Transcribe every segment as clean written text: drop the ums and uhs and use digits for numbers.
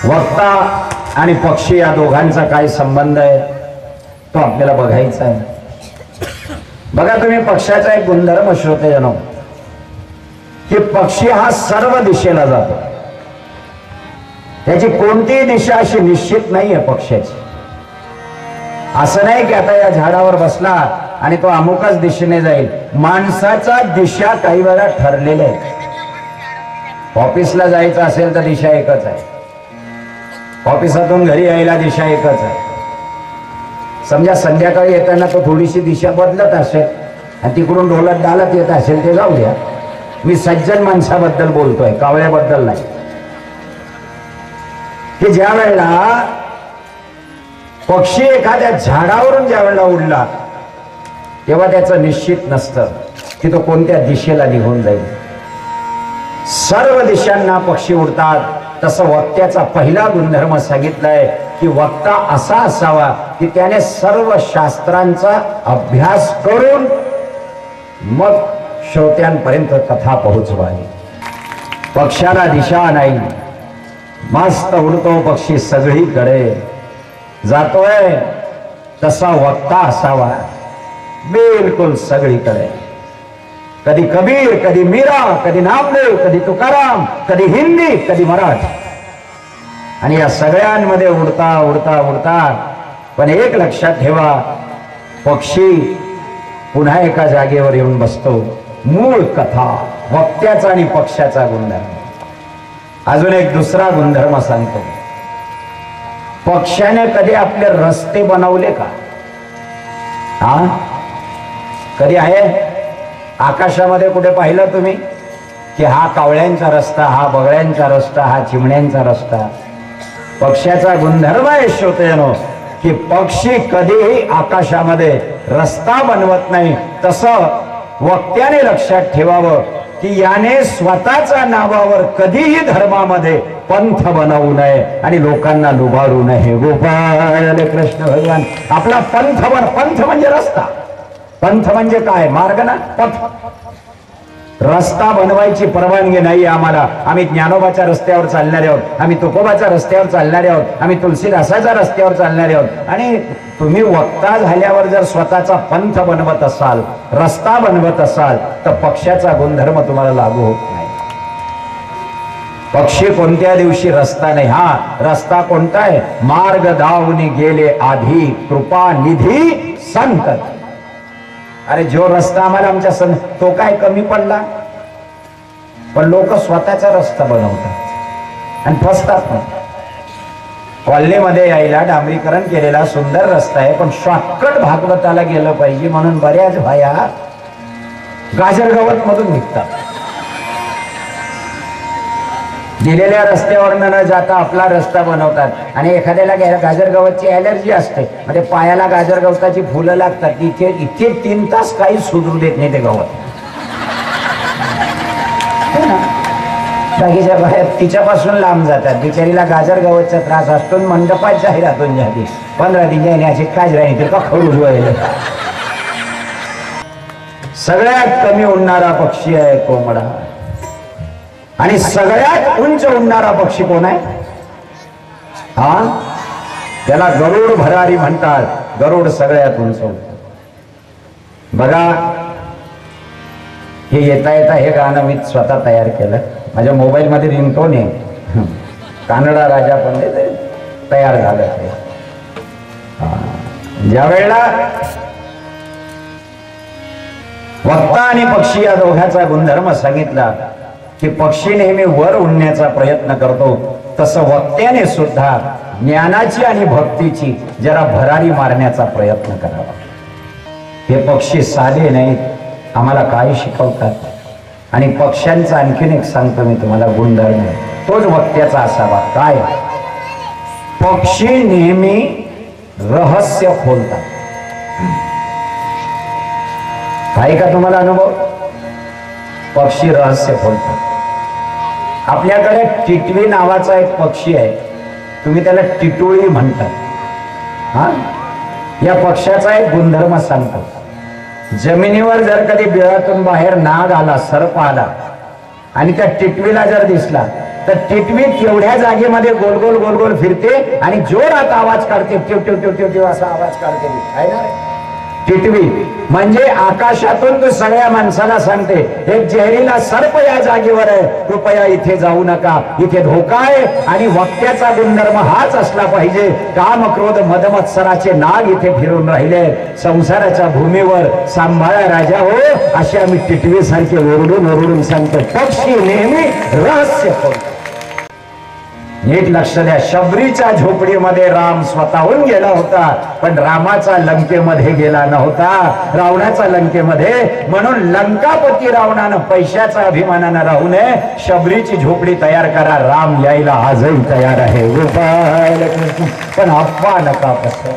वक्ता आणि पक्षी या दोघांचा काय संबंध आहे तो आपल्याला बघायचा आहे। बघा तुम्ही पक्षाचा एक गुणधर्म श्रोतेजनो की पक्षी हा सर्व दिशेला जातो, त्याची कोणतीही दिशा अशी निश्चित नाहीये पक्षाची। असं नाही की आता या झाडावर बसला आणि तो अमुकच दिशेने जाईल। माणसाचा दिशा काही वेळा ठरलेल्या आहेत। ऑफिसला जायचं असेल तर दिशा एकच आहे, ऑफिसातून घरी यायला दिशा एकच आहे। समजा संध्याकाळी येताना तो थोडीशी दिशा बदलत असेल आणि तिकडून ढोलत डालत येत असेल ते जाऊ द्या, मी सज्जन माणसाबद्दल बोलतोय, कावळ्याबद्दल नाही। की ज्या वेळेला पक्षी एखाद्या झाडावरून ज्या वेळेला उडला तेव्हा त्याचं निश्चित नसतं की तो कोणत्या दिशेला निघून जाईल। सर्व दिशांना पक्षी उडतात। तसं वक्त्याचा पहिला गुणधर्म सांगितलाय की वक्ता असा असावा की त्याने सर्व शास्त्रांचा अभ्यास करून मग श्रोत्यांपर्यंत कथा पोहोचवावी। पक्षाला दिशा नाही, मस्त उडतो पक्षी सगळीकडे जातोय, तसा वक्ता असावा बिलकुल सगळीकडे। कधी कबीर, कधी मीरा, कधी नामदेव, कधी तुकाराम, कधी हिंदी, कधी मराठी, आणि या सगळ्यांमध्ये उडता उडता उडता। पण एक लक्षात ठेवा, पक्षी पुन्हा एका जागेवर येऊन बसतो। मूळ कथा वक्त्याचा आणि पक्षाचा गुणधर्म। अजून एक दुसरा गुणधर्म सांगतो, पक्षाने कधी आपले रस्ते बनवले का? हा, कधी आहे आकाशामध्ये कुठे पाहिलं तुम्ही की हा कावळ्यांचा रस्ता, हा बगळ्यांचा रस्ता, हा चिमण्यांचा रस्ता? पक्षाचा गुणधर्म आहे श्रोतेनो की पक्षी कधीही आकाशामध्ये रस्ता बनवत नाही। तसं वक्त्याने लक्षात ठेवावं की याने स्वतःच्या नावावर कधीही धर्मामध्ये पंथ बनवू नये आणि लोकांना लुबाडू नये। गोपाळ कृष्ण भगवान आपला पंथ पंथ म्हणजे रस्ता, पंथ म्हणजे काय? मार्ग ना, पथ। रस्ता बनवायची परवानगी नाही आम्हाला। आम्ही ज्ञानोबाच्या रस्त्यावर चालणारे आहोत, आम्ही तुकोबाच्या रस्त्यावर चालणारे आहोत, आम्ही तुलसीदासाच्या रस्त्यावर चालणारे आहोत। आणि तुम्ही वक्ता झाल्यावर जर स्वतःचा पंथ बनवत असाल, रस्ता बनवत असाल तर पक्षाचा गुणधर्म तुम्हाला लागू होत नाही। पक्षी कोणत्या दिवशी रस्ता नाही। हा रस्ता कोणता आहे? मार्ग धावून गेले आधी, कृपा निधी संत। अरे जो रस्ता आम्हाला आमच्या तो काय कमी पडला? पण लोक स्वतःचा रस्ता बनवतात आणि फसतात ना। कॉलनीमध्ये यायला डांबरीकरण केलेला सुंदर रस्ता आहे, पण शॉर्टकट भागवताला गेलं पाहिजे म्हणून बऱ्याच भाया गाजरगवत मधून निघतात। दिलेल्या रस्त्यावर न जाता आपला रस्ता बनवतात आणि एखाद्याला गाजरगवतची ॲलर्जी असते, म्हणजे पायाला गाजरगवताची फुलं लागतात, इथे 3 तास काही सुधरू देत नाही ते गवत। बाकीच्या बाहेर तिच्यापासून लांब जातात, बिचारीला गाजरगवतचा त्रास असतो। मंडपात जाहिरातून जाते 15 दिन जाण्याची काय राहिली का खडूस व्हायला। सगळ्यात कमी उडणारा पक्षी आहे कोंबडा, आणि सगळ्यात उंच उडणारा पक्षी कोण आहे? हा, त्याला गरुड भरारी म्हणतात। गरुड सगळ्यात उंच उडतो। बघा, हे येता येता हे गाणं मी स्वतः तयार केलं, माझ्या मोबाईल मध्ये रिंगटोन आहे, कानडा राजा पंडित तयार झालं ते। ज्या वेळेला वक्ता आणि पक्षी या दोघांचा गुणधर्म सांगितला की पक्षी नेहमी वर उडण्याचा प्रयत्न करतो, तसं वक्त्याने सुद्धा ज्ञानाची आणि भक्तीची जरा भरारी मारण्याचा प्रयत्न करावा। हे पक्षी साधे नाहीत, आम्हाला काय शिकवतात। आणि पक्ष्यांचा आणखीन एक सांगतो मी तुम्हाला गुणधर्म, तोच वक्त्याचा असावा। काय? पक्षी नेहमी रहस्य खोलतात। आहे का तुम्हाला अनुभव? पक्षी रहस्य खोलतात। आपल्याकडे टिटवी नावाचा एक पक्षी आहे, तुम्ही त्याला टिटोळी म्हणतात। हा, या पक्षाचा एक गुणधर्म सांगतो, जमिनीवर जर कधी बिळातून बाहेर नाग आला, सर्प आला आणि त्या टिटवीला जर दिसला तर टिटवी एवढ्या जागेमध्ये गोल गोल गोल गोल फिरते आणि जोरात आवाज काढते, टिव टिव टिव टिव टिव असा आवाज काढते आहे ना टिटवी. म्हणजे आकाशातून तो सगळ्या माणसाला सांगते एक जहरीला सर्प या जागेवर आहे, कृपया इथे जाऊ नका, इथे धोका आहे. आणि वक्त्याचा गुणधर्म हाच असला पाहिजे. काम क्रोध मदमत्सराचे नाग इथे फिरून राहिले, संसाराच्या भूमीवर सांभाळा राजा हो, असे आम्ही टिटवी सारखे ओरडून ओरडून सांगतो. पक्षी नेहमी रहस्य खोलतो. नीट लक्ष द्या, शबरीच्या झोपडीमध्ये राम स्वतःहून गेला होता, पण रामाचा लंकेमध्ये गेला नव्हता, रावणाचा लंकेमध्ये. म्हणून लंकापती रावणानं पैशाचा अभिमानानं राहू नये, शबरीची झोपडी तयार करा, राम यायला आजही तयार आहे. पण अफवा नका पसरवू.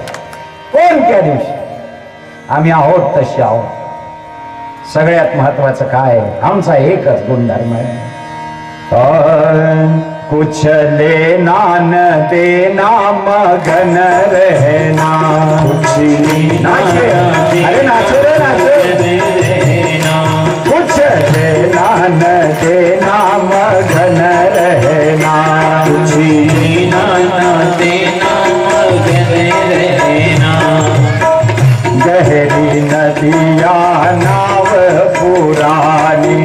कोणत्या दिवशी आम्ही आहोत तसे आहोत. सगळ्यात महत्वाचं काय, आमचा एकच गुणधर्म आहे, कुछ लेना न देना मगन रहना. अरे नाचो रे नाचो. कुछ लेना न देना मगन रहना. कुछ लेना न देना मगन रहना. गहरी नदिया नाव पुरानी,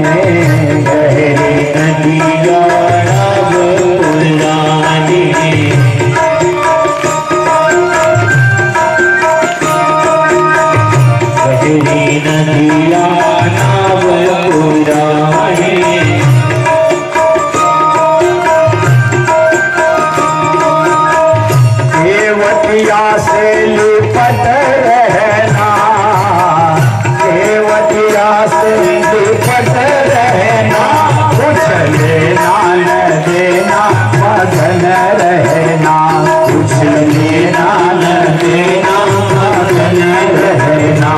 गहरी नदिया नाव पुरानी. गहरी नदिया नाव पुरानी. देवतिया से लिपट रहना, देवतिया से लिपट रहना. कुछ लेना न देना मगन रहना. कुछ लेना न देना मगन रहना.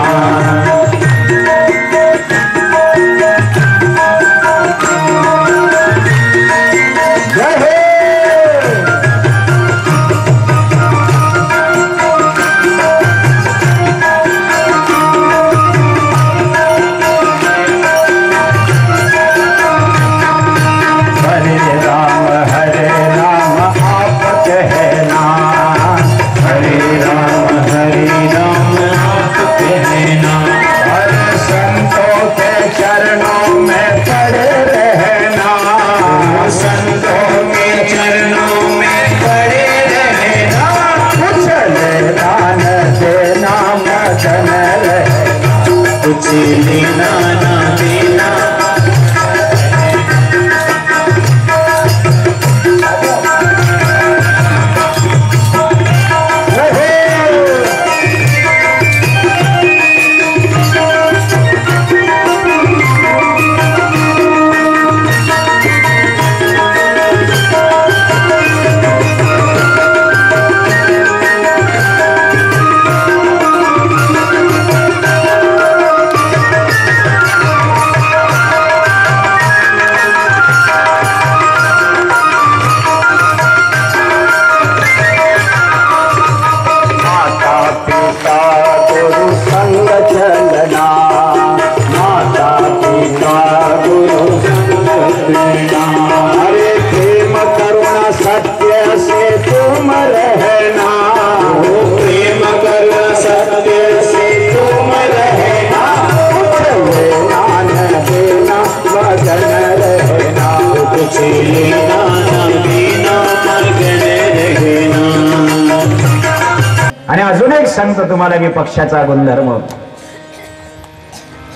आणि अजून एक सांगतो तुम्हाला मी पक्षाचा गुणधर्म.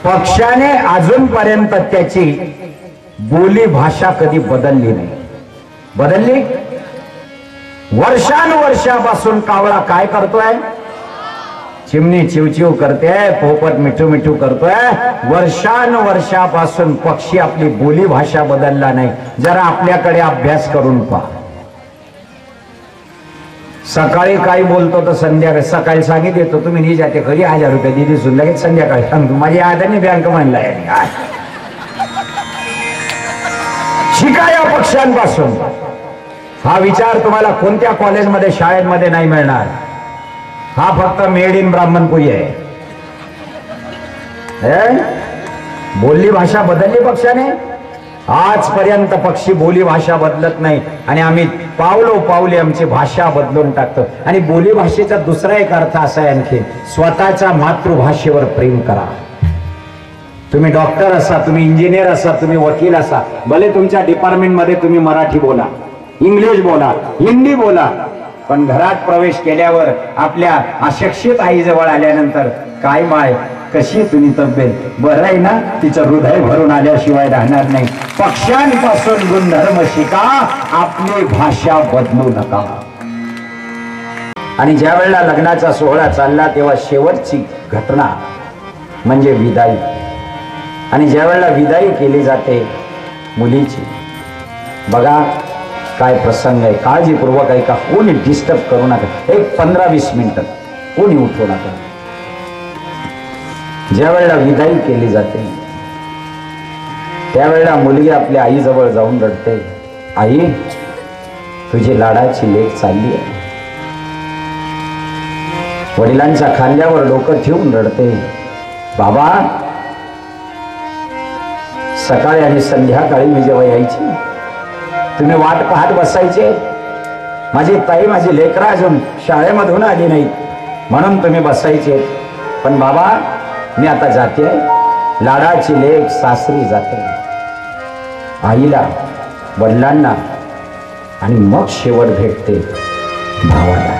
पक्षाने अजूनपर्यंत त्याची बोली भाषा कधी बदलली नाही. बदलली? वर्षानुवर्षापासून कावळा काय करतोय? चिमणी चिवचिव करते, पोपट मिठू मिठू करतोय. वर्षानुवर्षापासून पक्षी आपली बोली भाषा बदलला नाही. जरा आपल्याकडे अभ्यास करून पहा. सकाळी काही बोलतो तर संध्याकाळी, सकाळी सांगित येतो तुम्ही नाही जाते घरी 1000 रुपये दिली सुन, लगेच संध्याकाळी सांगतो माझी आदानी बँक म्हणला. शिका या पक्षांपासून. हा विचार तुम्हाला कोणत्या कॉलेजमध्ये शाळेमध्ये नाही मिळणार. हा फक्त मेड इन ब्राह्मणपुरी आहे. बोलली भाषा बदलली पक्षाने. आजपर्यंत पक्षी बोली भाषा बदलत नाही आणि आम्ही पावलो पावले आमची भाषा बदलून टाकतो. आणि बोली भाषेचा दुसरा एक अर्थ असा आहे आणखी, स्वतःच्या मातृभाषेवर प्रेम करा. तुम्ही डॉक्टर असा, तुम्ही इंजिनियर असा, तुम्ही वकील असा, भले तुमच्या डिपार्टमेंट मध्ये तुम्ही मराठी बोला, इंग्लिश बोला, हिंदी बोला, पण घरात प्रवेश केल्यावर आपल्या अशिक्षित आईजवळ आल्यानंतर काय माय कशी तुम्ही तब्येत, बरं आहे ना, तिचं हृदय भरून आल्याशिवाय राहणार नाही. पक्ष्यांपासून गुणधर्म शिका, आपली भाषा बदलू नका. आणि ज्या वेळेला लग्नाचा सोहळा चालला तेव्हा शेवटची घटना म्हणजे विदाई. आणि ज्या वेळेला विदाई केली जाते मुलीची, बघा काय प्रसंग आहे, काळजीपूर्वक ऐका, कोणी डिस्टर्ब करू नका. एक 15-20 मिनिटं कोणी उठू नका. ज्या वेळेला विदाई केली जाते त्यावेळेला मुलगी आपल्या आईजवळ जाऊन रडते, आई तुझी लाडाची लेक चालली आहे. वडिलांच्या खांद्यावर डोकं ठेवून रडते, बाबा सकाळी आणि संध्याकाळी मी जेव्हा यायची तुम्ही वाट पाहत बसायचे, माझी ताई माझी लेकरं अजून शाळेमधून आली नाही म्हणून तुम्ही बसायचे, पण बाबा मी आता जाते, लाडाची लेक सासरी जाते. आईला, वडिलांना आणि मग शेवट भेटते भावाला.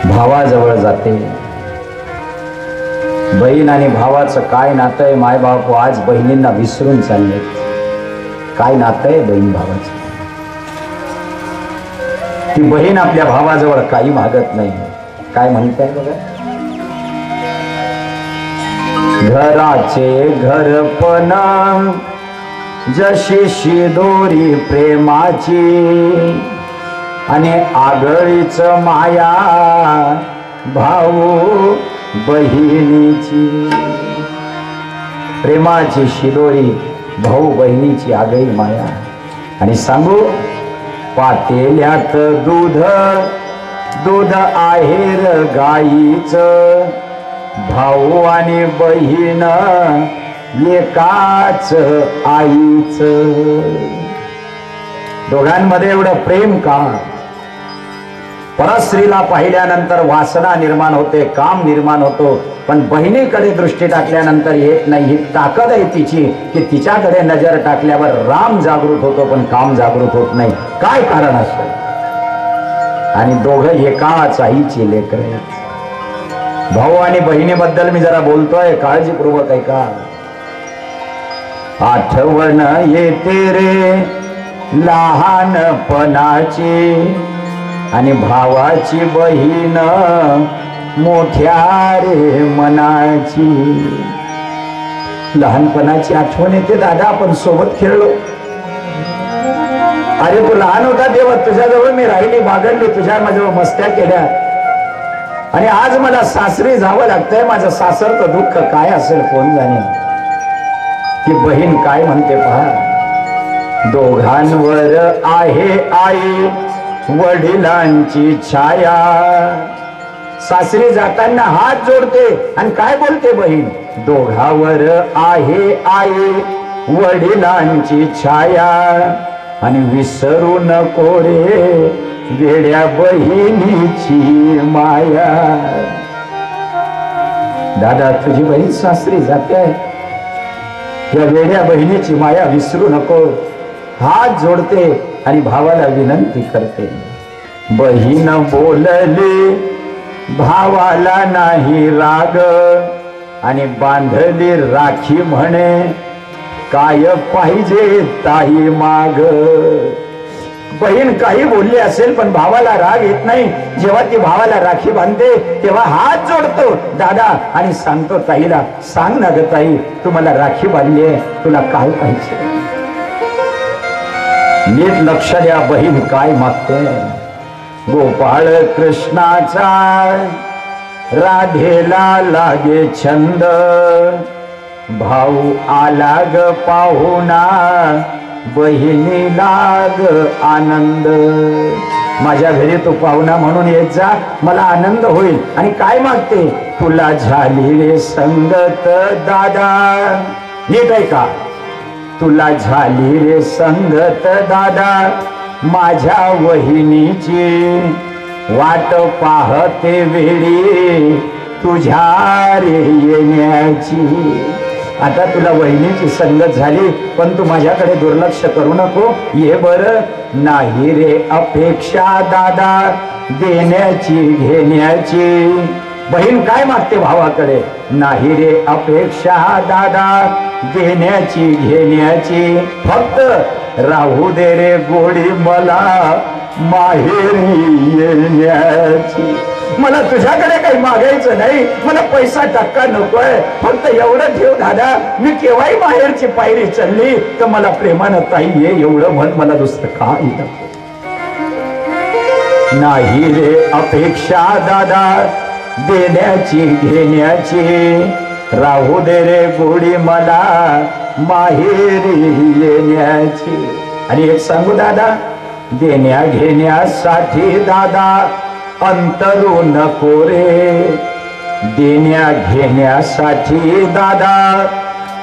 भावाजवळ जाते. बहीण आणि भावाचं काय नातं आहे, माय बाप आज बहिणींना विसरून चालले. काय नातं आहे बहीण भावाचं? ती बहीण आपल्या भावाजवळ काही मागत नाही. काय म्हणताय बघा, घराचे घरपणा जशी शिदोरी प्रेमाची आणि आगळीच माया भाऊ बहिणीची. प्रेमाची शिदोरी भाऊ बहिणीची आगळी माया. आणि सांगू, पातेल्यात दूध दूध आहेर गाईचं, भाऊ आणि बहीण एकाच आईच. दोघांमध्ये एवढं प्रेम का? परस्त्रीला पाहिल्यानंतर वासना निर्माण होते, काम निर्माण होतो, पण बहिणीकडे दृष्टी टाकल्यानंतर येत नाही. ही ताकद आहे तिची की तिच्याकडे नजर टाकल्यावर राम जागृत होतो पण काम जागृत होत नाही. काय कारण असतं? आणि दोघं एकाच आईची लेकरं आहेत. भाऊ आणि बहिणीबद्दल मी जरा बोलतोय, काळजीपूर्वक ऐका. आठवण येते रे लहानपणाची आणि भावाची बहीण मोठ्या रे मनाची. लहानपणाची आठवण येते दादा, आपण सोबत खेळलो. अरे तू लहान होता तेव्हा तुझ्याजवळ मी राहिली, बागडली, तुझ्या माझ्याजवळ मस्त्या केल्या, आणि आज मला सासरी जावं लागतंय. माझं सासरचं दुःख काय असेल कोण जाणे. ती बहीण काय म्हणते पहा, दोघांवर आहे आई वडिलांची छाया. सासरी जाताना हात जोडते आणि काय बोलते बहीण, दोघांवर आहे आई वडिलांची छाया आणि विसरू नको रे वेड्या बहिणीची माया. दादा तुझी बहीण सासरी जाते, या वेड्या बहिणीची माया विसरू नको. हात जोडते आणि भावाला विनंती करते. बहीण बोलली भावाला नाही राग आणि बांधली राखी म्हणे काय पाहिजे ताई माग. बहीण काही बोलली असेल पण भावाला राग येत नाही. जेव्हा ती भावाला राखी बांधते तेव्हा हात जोडतो दादा आणि सांगतो ताईला, सांग ना ग ताई, तू मला राखी बांधली आहे, तुला काय पाहिजे. नीट लक्ष द्या बहीण काय मागते. गोपाळ कृष्णाचा राधेला लागे छंद, भाऊ आला ग पाहुणा बहिणीला ग आनंद. माझ्या घरी तू पाहुणा म्हणून येत जा, मला आनंद होईल. आणि काय मागते, तुला झाली रे संगत दादा. नीट आहे का, तुला झाली रे संगत दादा माझ्या वहिनीची, वाट पाहते वेळी तुझ्या रे येण्याची. आता तुला वहिनीची संगत झाली पण तू माझ्याकडे दुर्लक्ष करू नको, ये बर. नाही रे अपेक्षा दादा देण्याची घेण्याची. बहीण काय मागते भावाकडे? नाही रे अपेक्षा दादा देण्याची घेण्याची. फक्त राहू दे रे गोडी मला माहेरी येण्याची. मला तुझ्याकडे काही मागायचं नाही, मला पैसा टक्का नकोय, फक्त एवढं ठेव दादा, मी केव्हाही माहेरची पायरी चढली तर मला प्रेमानं ताई ये एवढं म्हण, मला दुसरं काही नको. नाही रे अपेक्षा दादा देण्याची घेण्याची, राहू दे रे गोडी मला माहेरी येण्याची. आणि एक सांगू दादा, देण्या घेण्यासाठी दादा अंतरू नको रे. देण्या घेण्यासाठी दादा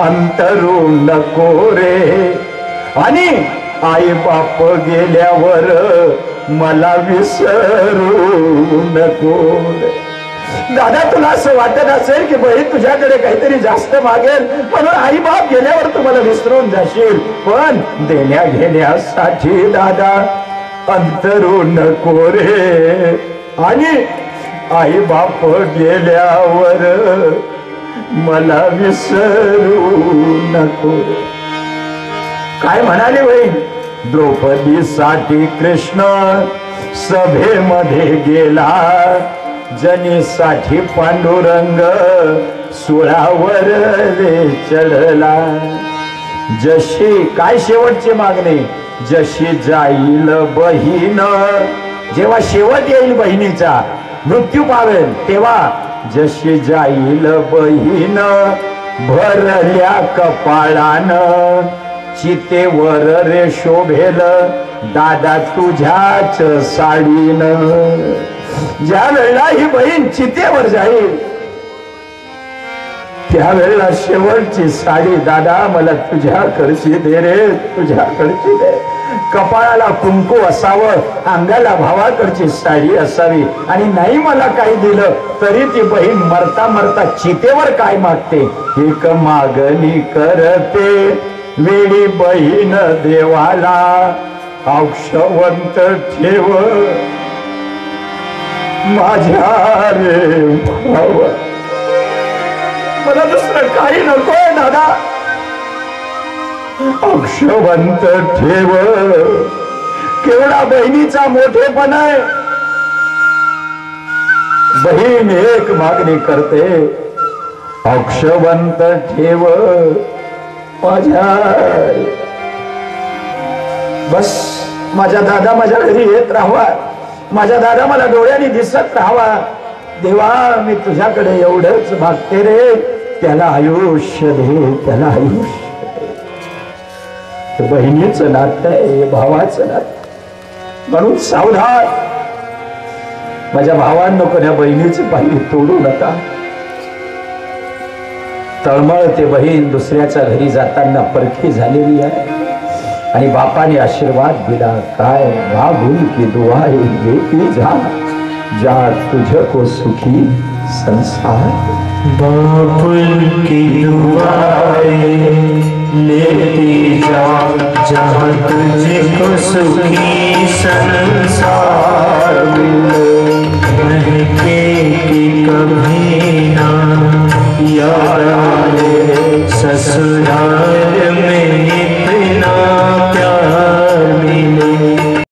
अंतरू नको रे. आणि आई बाप गेल्यावर मला विसरू नको रे. दादा तुला असं वाटत असेल की बहीण तुझ्याकडे काहीतरी जास्त मागेल म्हणून आई बाप गेल्यावर तुम्हाला विसरून जाशील, पण देण्या घेण्यासाठी दादा अंतरू नको रे. आणि आई बाप गेल्यावर मला विसरू नको. काय म्हणाली बहीण? द्रौपदीसाठी कृष्ण सभेमध्ये गेला, जनीसाठी पांडुरंग सुळावर रे चढला. जशी काय शेवटची मागणी? जशी जाईल बहीण, जेव्हा शेवट येईल बहिणीचा, मृत्यू पावेल तेव्हा, जशी जाईल बहीण भरल्या कपाळानं, चितेवर रे शोभेल दादा तुझ्याच साडीनं. ज्या वेळेला ही बहीण चितेवर जाईल त्यावेळेला शेवटची साडी दादा मला तुझ्याकडची दे रे, तुझ्याकडची दे. कपाळाला कुंकू असावं, अंगाला भावाकडची साडी असावी. आणि नाही मला काही दिलं तरी ती बहीण मरता मरता चितेवर काय मागते? एक मागणी करते वेळी बहीण देवाला, औक्षवंत ठेव माझ्या रे भावा. मला दुसरं काही नकोय दादा, औक्षवंत ठेव. केवढा बहिणीचा मोठेपण आहे. बहीण एक मागणी करते, औक्षवंत ठेव माझ्या. बस माझा दादा माझ्या घरी येत राहावा, माझा दादा मला डोळ्याने दिसत राहावा. देवा मी तुझ्याकडे एवढंच मागते रे, त्याला आयुष्य दे, त्याला आयुष्य. बहिणीचं नातं आहे, भावाचं नातं, म्हणून सावधान. माझ्या भावांनो कोण्या बहिणीची पायरी तोडू नका. तळमळते बहीण दुसऱ्याच्या घरी जाताना परखी झालेली आहे आणि बापाने आशीर्वाद दिला, काय भागुन की दुआए देती जा, जा तुझको सुखी संसार. बापुल की दुआएं लेती जा, जहाँ तुझको सुखी संसार मिले. महके की कभी ना याद आए ससुराल में